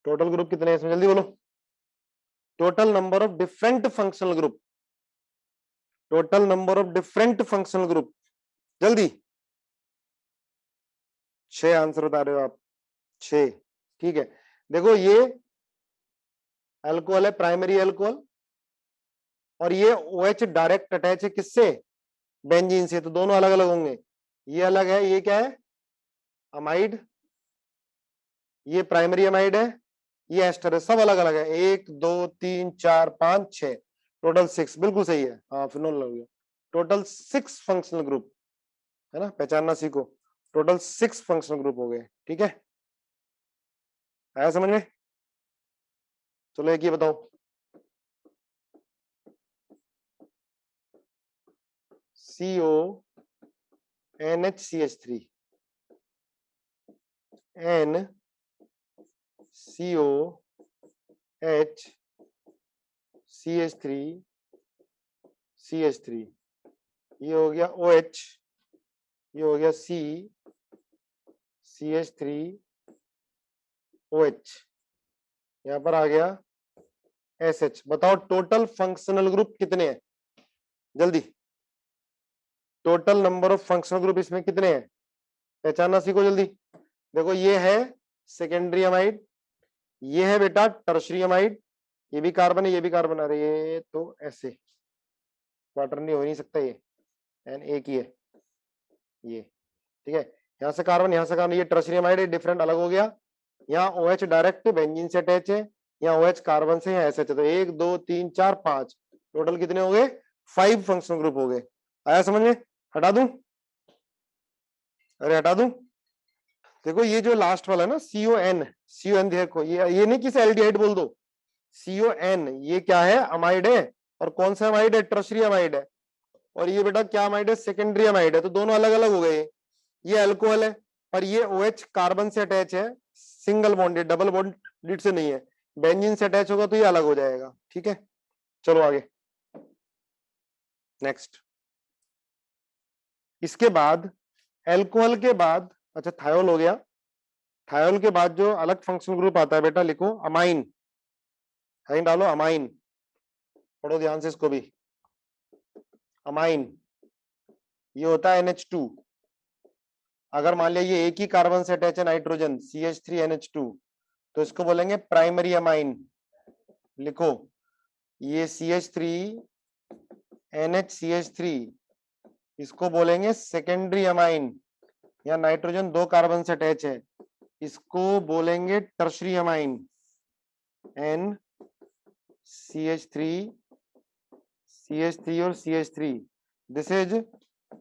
Speaker 1: टोटल ग्रुप कितने हैं इसमें, जल्दी बोलो। Total number of different functional group, total number of different functional group, जल्दी। 6 आंसर बता रहे हो आप, 6, ठीक है। देखो ये अल्कोहल है, प्राइमरी अल्कोहल, और ये OH डायरेक्ट अटैच है किससे? बेंजीन से, तो दोनों अलग अलग होंगे। ये अलग है, ये क्या है? अमाइड, ये प्राइमरी अमाइड है, ये एस्टर है, सब अलग अलग है। 1 2 3 4 5 6, टोटल 6, बिल्कुल सही है, हाँ फिनोल हो गया। टोटल 6 फंक्शनल ग्रुप, है ना, पहचानना सीखो। टोटल 6 फंक्शनल ग्रुप हो गए, ठीक है, आया समझ में? चलो एक ये बताओ, CONHCH3, NCOHCH3, CH3, ये हो गया OH, ये हो गया CH3OH, यहां पर आ गया SH। बताओ टोटल फंक्शनल ग्रुप कितने हैं, जल्दी total number of functional group इसमें कितने हैं, पहचानना सीखो जल्दी। देखो ये है सेकेंडरी अमाइड, ये है बेटा टर्शरी अमाइड, ये भी कार्बन है ये भी कार्बन, अरे ये तो ऐसे क्वार्टरनरी हो नहीं सकता, ये एन एक ही है ये, ठीक है। यहाँ से कार्बन यहाँ से कार्बन, ये टर्शरी अमाइड है, डिफरेंट अलग हो गया। यहाँ OH डायरेक्ट बेंजीन से अटैच है, यहाँ OH कार्बन से, यहाँ SH है, तो 1 2 3 4 5 टोटल कितने हो गए, 5 फंक्शनल ग्रुप हो गए। आया समझ में, हटा दूं, अरे हटा दूं। देखो ये जो लास्ट वाला है ना CON देखो, ये नहीं किसी एल्डिहाइड बोल दो, CON ये क्या है, अमाइड है, और कौन सा अमाइड है, टर्शरी अमाइड है, और ये बेटा क्या अमाइड है, सेकेंडरी अमाइड है, तो दोनों अलग अलग हो गए। ये अल्कोहल है पर ये OH कार्बन से अटैच है, सिंगल बॉन्डेड, डबल बॉन्डेड से नहीं है, बेंजीन से अटैच होगा तो ये अलग हो जाएगा, ठीक है। चलो आगे नेक्स्ट। इसके बाद एल्कोहल के बाद, अच्छा थायोल हो गया, थायोल के बाद जो अलग फंक्शनल ग्रुप आता है बेटा, लिखो अमाइन, हेडिंग डालो अमाइन, पढ़ो ध्यान से इसको भी। अमाइन ये होता है NH2, अगर मान लिया ये एक ही कार्बन से अटैच है नाइट्रोजन CH3NH2, तो इसको बोलेंगे प्राइमरी अमाइन। लिखो ये CH3NHCH3, इसको बोलेंगे सेकेंडरी अमाइन, या नाइट्रोजन 2 कार्बन से अटैच है, इसको बोलेंगे टर्शरी अमाइन, NCH3 और CH3, this is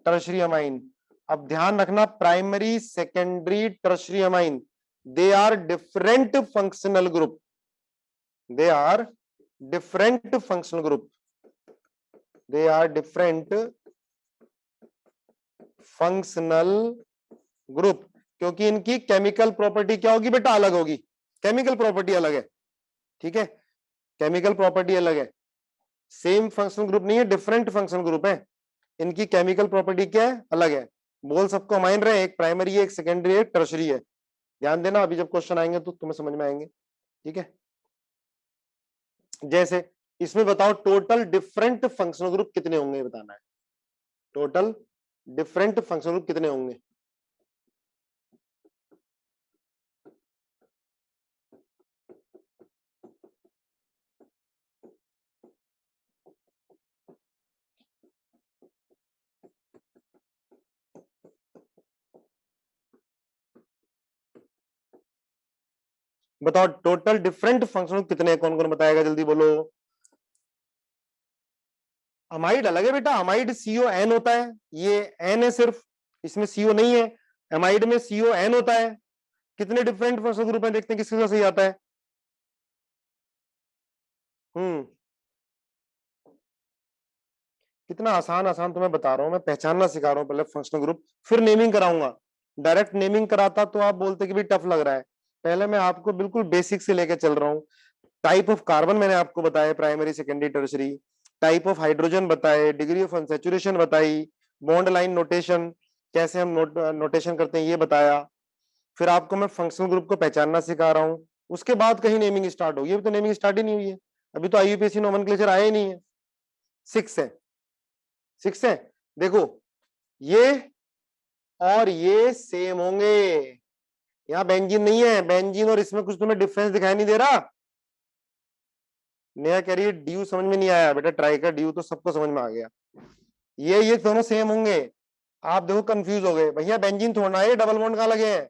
Speaker 1: tertiary amine. अब ध्यान रखना, primary secondary tertiary amine, they are different functional group, they are different functional group, they are different functional group, क्योंकि इनकी केमिकल प्रॉपर्टी क्या होगी बेटा, अलग होगी, केमिकल प्रॉपर्टी अलग है, ठीक है, केमिकल प्रॉपर्टी अलग है, सेम फंक्शनल ग्रुप नहीं है, डिफरेंट फंक्शनल ग्रुप है, इनकी केमिकल प्रॉपर्टी क्या है, अलग है। बोल सबको अमाइन रहे, एक प्राइमरी है, एक सेकेंडरी है, एक टर्शरी है, ध्यान देना, अभी जब क्वेश्चन आएंगे तो तुम्हें समझ में आएंगे, ठीक है। जैसे इसमें बताओ टोटल डिफरेंट फंक्शनल ग्रुप कितने होंगे, बताना है, टोटल डिफरेंट फंक्शनल ग्रुप कितने होंगे। बताओ टोटल डिफरेंट फंक्शनल कितने, कौन कौन बताएगा, जल्दी बोलो। अमाइड अलग है बेटा, अमाइड CON होता है, ये N है सिर्फ, इसमें CO नहीं है, अमाइड में CON होता है। कितने डिफरेंट फंक्शनल ग्रुप हैं, देखते हैं किसके साथ सही आता है। कितना आसान आसान तुम्हें बता रहा हूं मैं, पहचानना सिखा रहा हूं पहले फंक्शनल ग्रुप, फिर नेमिंग कराऊंगा। डायरेक्ट नेमिंग कराता तो आप बोलते कि भी टफ लग रहा है, पहले मैं आपको बिल्कुल बेसिक से लेके चल रहा हूँ। टाइप ऑफ कार्बन मैंने आपको बताया, primary secondary tertiary, type of hydrogen बताए, डिग्री ऑफ अनसैचुरेशन बताई, बॉन्ड लाइन नोटेशन कैसे हम नोटेशन करते हैं ये बताया, फिर आपको मैं फंक्शनल ग्रुप को पहचानना सिखा रहा हूँ, उसके बाद कहीं नेमिंग स्टार्ट होगी, अभी तो नेमिंग स्टार्ट ही नहीं हुई है, अभी तो IUPAC नोमेनक्लेचर आया ही नहीं है। 6 है, 6 है, देखो ये और ये सेम होंगे, यहाँ बेंजीन नहीं है, बेंजीन और इसमें कुछ तुम्हें डिफरेंस दिखाई नहीं दे रहा। नया कह रही है ड्यू समझ में नहीं आया, बेटा ट्राई कर, ड्यू तो सबको समझ में आ गया। ये दोनों सेम होंगे, आप देखो कंफ्यूज हो गए, भैया बेंजीन थोड़ा है, डबल बॉन्ड कहाँ लगे हैं,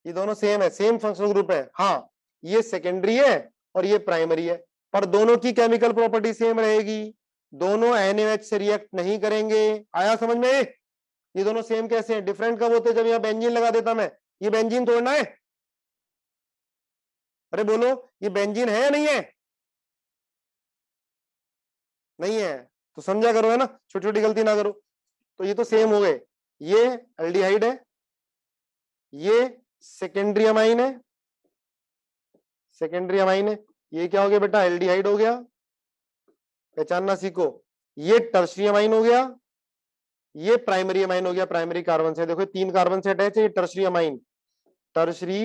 Speaker 1: ये दोनों सेम है, सेम फंक्शनल ग्रुप है। हाँ ये सेकेंडरी है और ये प्राइमरी है, पर दोनों की केमिकल प्रॉपर्टी सेम रहेगी, दोनों NaOH से रिएक्ट नहीं करेंगे। आया समझ में, ये दोनों सेम कैसे हैं, डिफरेंट कब होते, जब यहाँ बेंजीन लगा देता मैं, ये बेंजीन तोड़ना है, अरे बोलो ये बेंजीन है या नहीं है, नहीं है, तो समझा करो, है ना, छोटी छोटी गलती ना करो। तो ये तो सेम हो गए, ये एल्डिहाइड है, ये सेकेंडरी अमाइन है, सेकेंडरी अमाइन है, ये क्या हो गया बेटा, एल्डिहाइड हो गया, पहचानना सीखो, ये टर्शरी अमाइन हो गया, ये प्राइमरी अमाइन हो गया, प्राइमरी कार्बन से। देखो 3 कार्बन से अटैच है, ये टर्शरी अमाइन, टर्शरी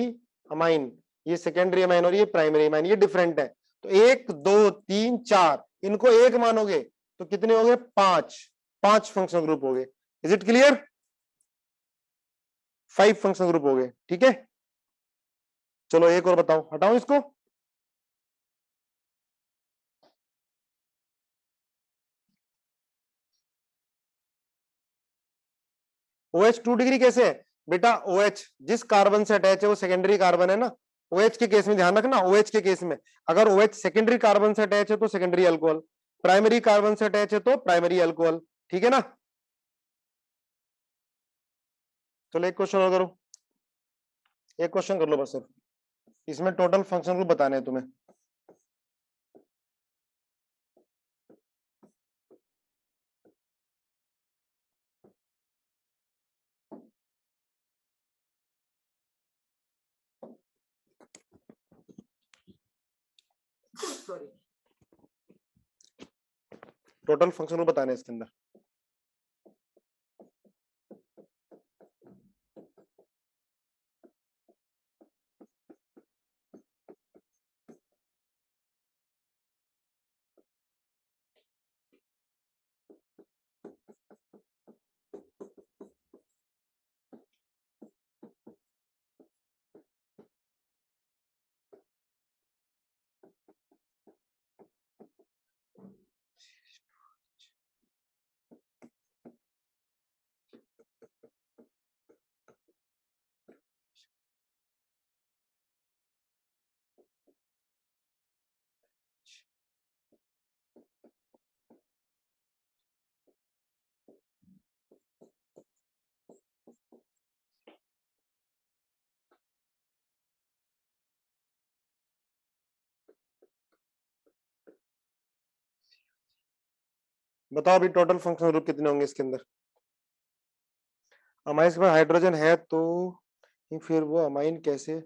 Speaker 1: अमाइन, ये सेकेंडरी अमाइन और ये प्राइमरी अमाइन, ये डिफरेंट है। तो 1 2 3 4 इनको एक मानोगे तो कितने हो गए? 5 फंक्शनल ग्रुप हो गए। Is it clear? 5 functional group हो गए, ठीक है। चलो एक और बताओ, हटाओ इसको। OH 2 डिग्री कैसे है बेटा? OH जिस कार्बन से अटैच है वो सेकेंडरी कार्बन है ना। OH के केस में ध्यान रखना, OH के केस में अगर OH सेकेंडरी कार्बन से अटैच है तो सेकेंडरी अल्कोहल, प्राइमरी कार्बन से अटैच है तो प्राइमरी अल्कोहल, ठीक है ना। चलो एक क्वेश्चन और करो, एक क्वेश्चन कर लो बस, सिर्फ इसमें टोटल फंक्शन ग्रुप बताने हैं तुम्हें। टोटल फंक्शन ग्रुप बताने हैं इसके अंदर। बताओ अभी टोटल फंक्शनल ग्रुप कितने होंगे इसके अंदर। अमाइन के पास हाइड्रोजन है तो फिर वो अमाइन कैसे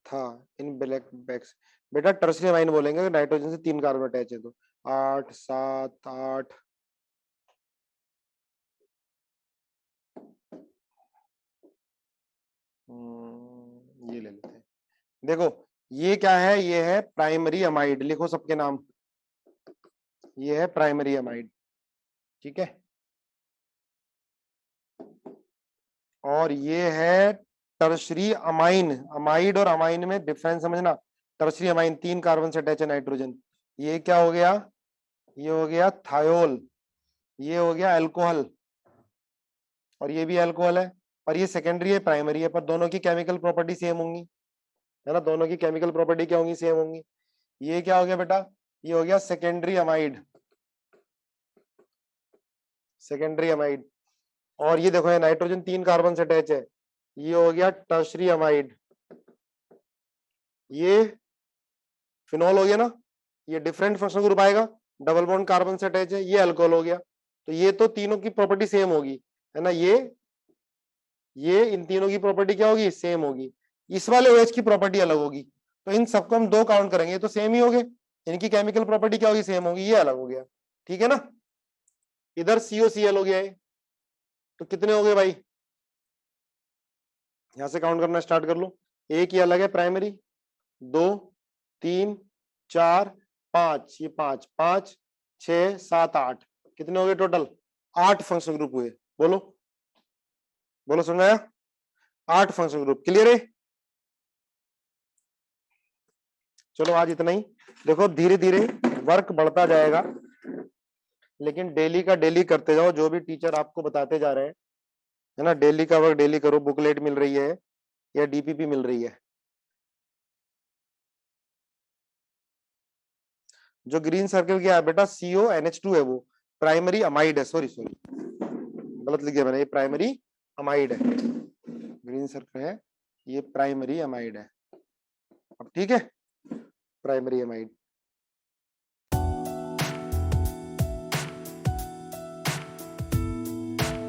Speaker 1: था इन ब्लैक बैग्स? बेटा टर्सरी अमाइन बोलेंगे नाइट्रोजन से 3 कार्बन अटैच है तो। 8 7 8 ये ले लेते हैं। देखो ये क्या है, ये है प्राइमरी अमाइड, लिखो सबके नाम, ये है प्राइमरी अमाइड, ठीक है। और ये है टर्शरी अमाइन, अमाइड और अमाइन में डिफरेंस समझना। टर्शरी अमाइन 3 कार्बन से अटैच है नाइट्रोजन, ये क्या हो गया? ये हो गया थायोल, ये हो गया अल्कोहल, और ये भी अल्कोहल है। और ये सेकेंडरी है प्राइमरी है, पर दोनों की केमिकल प्रॉपर्टी सेम होंगी, है ना। दोनों की केमिकल प्रॉपर्टी क्या होंगी? सेम होंगी। ये क्या हो गया बेटा? ये हो गया सेकेंडरी अमाइड, सेकेंडरी अमाइड। और ये देखो ये नाइट्रोजन 3 कार्बन से अटैच है, ये हो गया टर्शरी अमाइड। ये फिनॉल हो गया ना, ये डिफरेंट फंक्शनल ग्रुप आएगा, डबल बॉन्ड कार्बन से अटैच है, ये अल्कोहल हो गया। तो ये तो तीनों की प्रॉपर्टी सेम होगी, है ना। ये इन तीनों की प्रॉपर्टी क्या होगी? सेम होगी। इस वाले OH की प्रॉपर्टी अलग होगी। तो इन सबको हम 2 काउंट करेंगे, ये तो सेम ही हो गए, इनकी केमिकल प्रॉपर्टी क्या होगी? सेम होगी, ये अलग हो गया, ठीक है ना। इधर COCl हो गया है, तो कितने हो गए भाई? यहां से काउंट करना स्टार्ट कर लो। एक ही अलग है प्राइमरी, 2 3 4 5, ये 5 5 6 7 8, कितने हो गए टोटल? 8 फंक्शनल ग्रुप हुए। बोलो बोलो, समझ आया? 8 फंक्शनल ग्रुप, क्लियर है? चलो आज इतना ही। देखो धीरे धीरे वर्क बढ़ता जाएगा, लेकिन डेली का डेली करते जाओ, जो भी टीचर आपको बताते जा रहे हैं, है ना। डेली का वर्क डेली करो, बुकलेट मिल रही है या DPP मिल रही है। जो ग्रीन सर्कल क्या है बेटा? CONH2 है, वो प्राइमरी अमाइड है। सॉरी सॉरी, गलत लिख दिया मैंने, ये प्राइमरी अमाइड है। ग्रीन सर्कल है, ये प्राइमरी अमाइड है। अब ठीक है, प्राइमरी अमाइड।